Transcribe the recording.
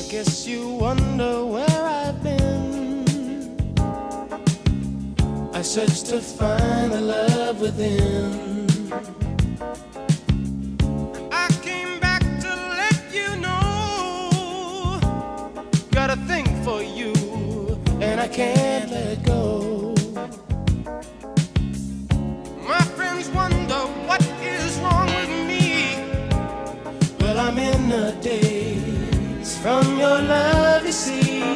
Guess you wonder where I've been. I searched to find the love within. I came back to let you know, got a thing for you, and I can't let go. My friends wonder what is wrong with me. Well, I'm in a daze from your love, you see.